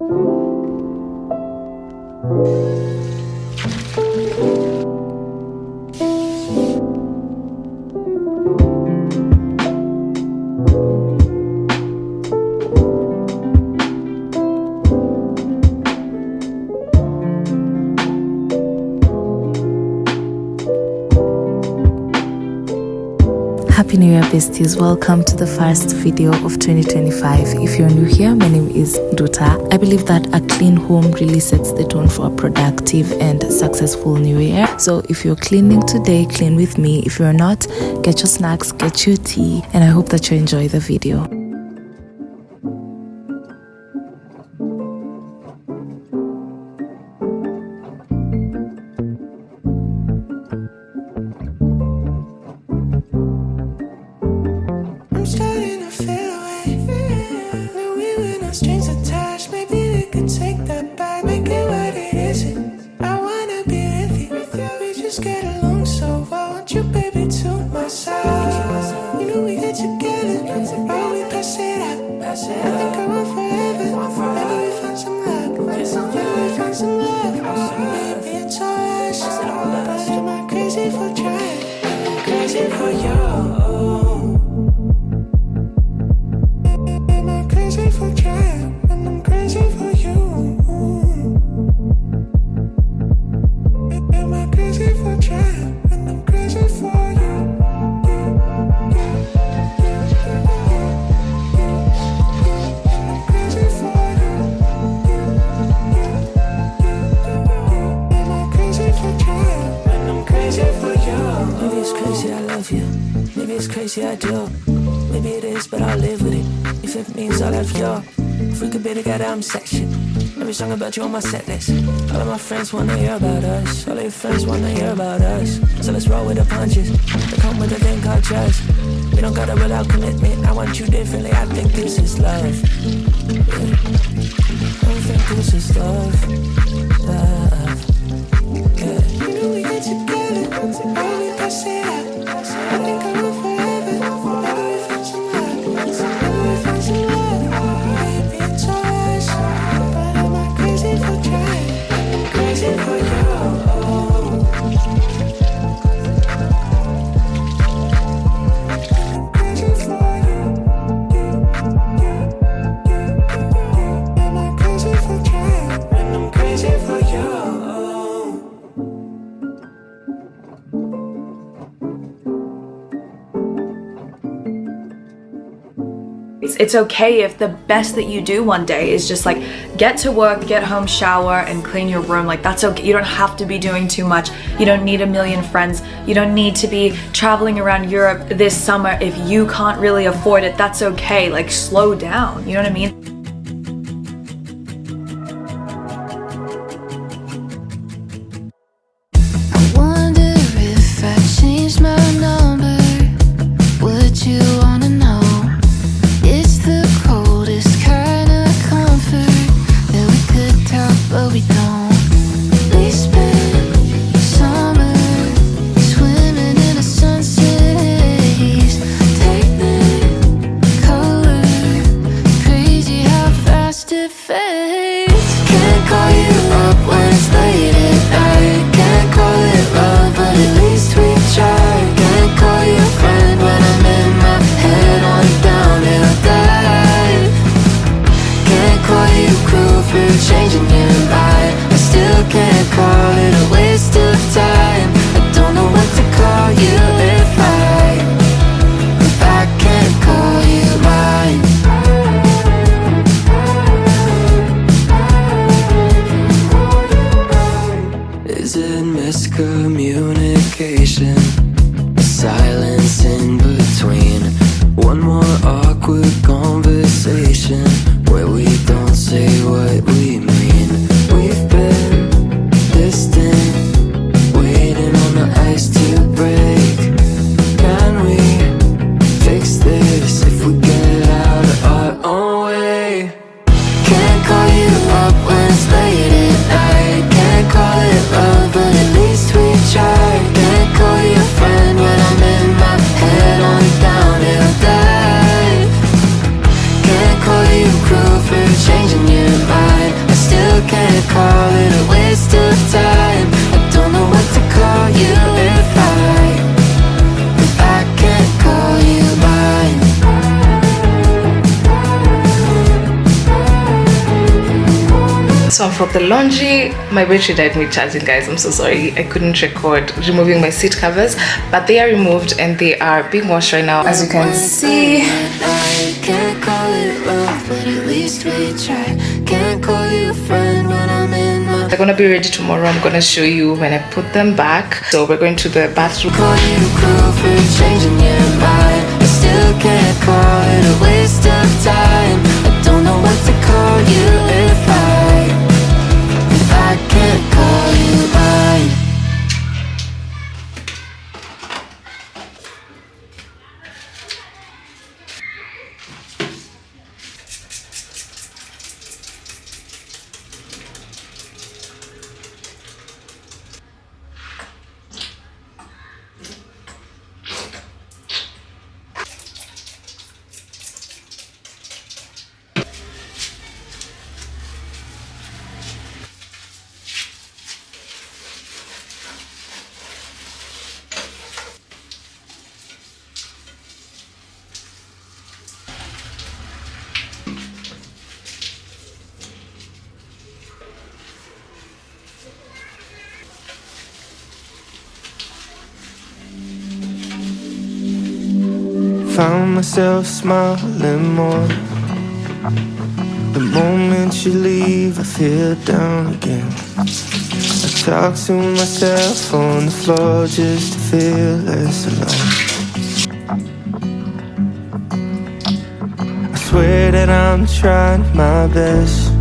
Happy New Year, besties. Welcome to the first video of 2025. If you're new here, my name is Duta. I believe that a clean home really sets the tone for a productive and successful new year. So if you're cleaning today, clean with me. If you're not, get your snacks, get your tea, and I hope that you enjoy the video. Strings attached, maybe we could take that back, make it what it isn't. I wanna be with you, we just get along so well. Want you, baby, to my side. You know we get together, oh, we pass it out. I think I want forever, maybe we find some luck. Maybe we find some love. Maybe it's all us, but am I crazy for trying? I'm crazy for you. Am I crazy for trying? And I'm crazy for you. Am I crazy for trying? And I'm crazy for you. I'm crazy for you. Am I crazy for trying? And I'm crazy for you. Maybe it's crazy I love you. Maybe it's crazy I do. Maybe it is, but I'll live with it. If it means I'll have your if we could be together, I'm section. Every song about you on my set list. All of my friends wanna hear about us. All of your friends wanna hear about us. So let's roll with the punches. They come with a thing called trust. We don't gotta rule out commitment. I want you differently. I think this is love. Yeah. I think this is love. Love. Yeah. You know we get together. Oh, we pass it out. I think I will forever. Maybe we find some love. Maybe we find some love. Maybe it's all us. But am I crazy for trying? I'm crazy for you. I'm crazy for you. Am I crazy for trying? And I'm crazy for you. It's okay if the best that you do one day is just like get to work, get home, shower, and clean your room. Like that's okay. You don't have to be doing too much. You don't need a million friends. You don't need to be traveling around Europe this summer if you can't really afford it. That's okay. Like slow down. You know what I mean? I wonder if I changed my number. Would you wanna know? It's the coldest kind of comfort that we could talk, but we don't. We spend summer swimming in a sunset haze, technicolor, crazy how fast it fades. Can't call you up when it's late at night. Can't call it love, but at least we tried. Can't call you a friend when I'm in my head on a downhill dive. Can't call you cruel for changing your mind. I still can't call it a waste of time. I don't know what to call you if I can't call you mine. Is it miscommunication? Silence in between. One more awkward conversation where we don't say what we mean. still can't call it a waste of time. I don't know what to call you if I can't call you mine. So for the laundry, my battery died mid-charging, guys. I'm so sorry I couldn't record removing my seat covers, but they are removed and they are being washed right now, as you can see. I can't call it love, but at least we try. Can't call you a friend when I'm in my... They're gonna be ready tomorrow. I'm gonna show you when I put them back. So we're going to the bathroom. Call you cruel for changing your mind. I still can't call it a waste of time. I don't know what to call you if I can't call you mine. Found myself smiling more. The moment you leave, I feel down again. I talk to myself on the floor just to feel less alone. I swear that I'm trying my best.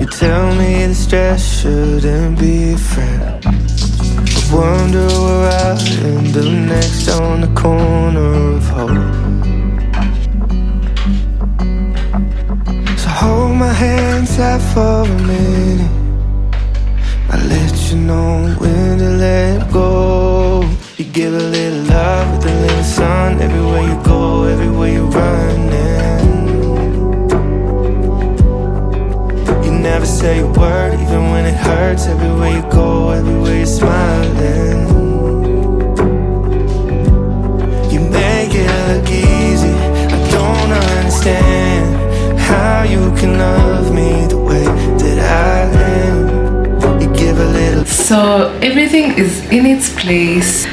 You tell me the stress shouldn't be a friend. I wonder where I'll end up next, on the corner of hope. So hold my hand tight for a minute. I'll let you know when to let go. You give a little love with a little sun. Everywhere you go, everywhere you're running. You never say a word, even when it hurts. Everywhere you go, everywhere you're smiling. You make it look easy. I don't understand how you can love me the way that I am. You give a little. So everything is in its place.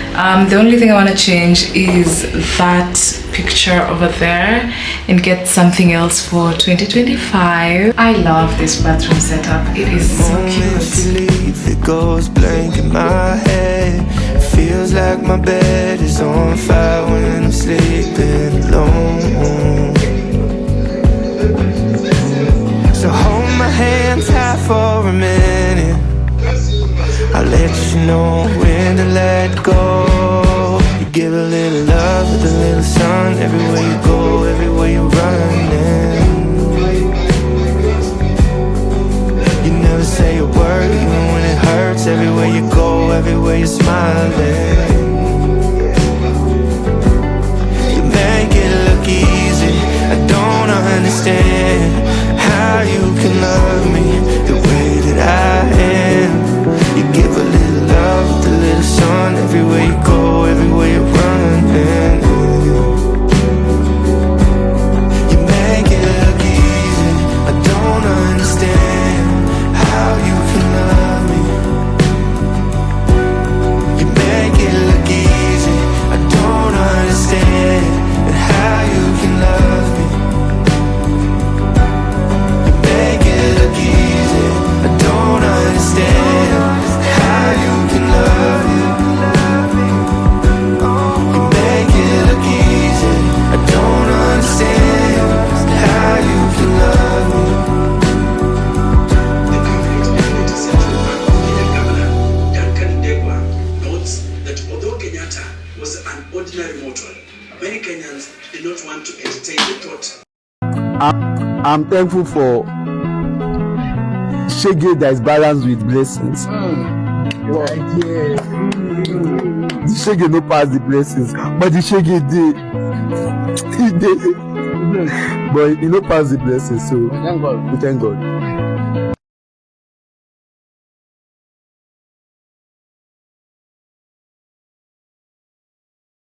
The only thing I want to change is that picture over there and get something else for 2025. I love this bathroom setup. It is so cute. You leave, it goes blank in my head. It feels like my bed is on fire when I'm sleeping alone. So hold my hand tight for a minute. I'll let you know when to let go. You give a little love with a little sun. Everywhere you go, everywhere you're running. You never say a word, even when it hurts. Everywhere you go, everywhere you're smiling. You make it look easy. I don't understand how you can love me the way that I am. You give a little love with a little sun. Everywhere you go, everywhere you're running. You make it look easy. I don't understand how you can love me. You make it look easy. I don't understand how you can love me. You make it look easy. I don't understand how you can love you. You make it look easy. I don't understand how you can love me. Duncan Degwa notes that although Kenyatta was an ordinary mortal, many Kenyans did not want to entertain the thought. I'm thankful for shege that is balanced with blessings. The shege no pass the blessings, but the shege did. He did. But he no pass the blessings, so we thank God.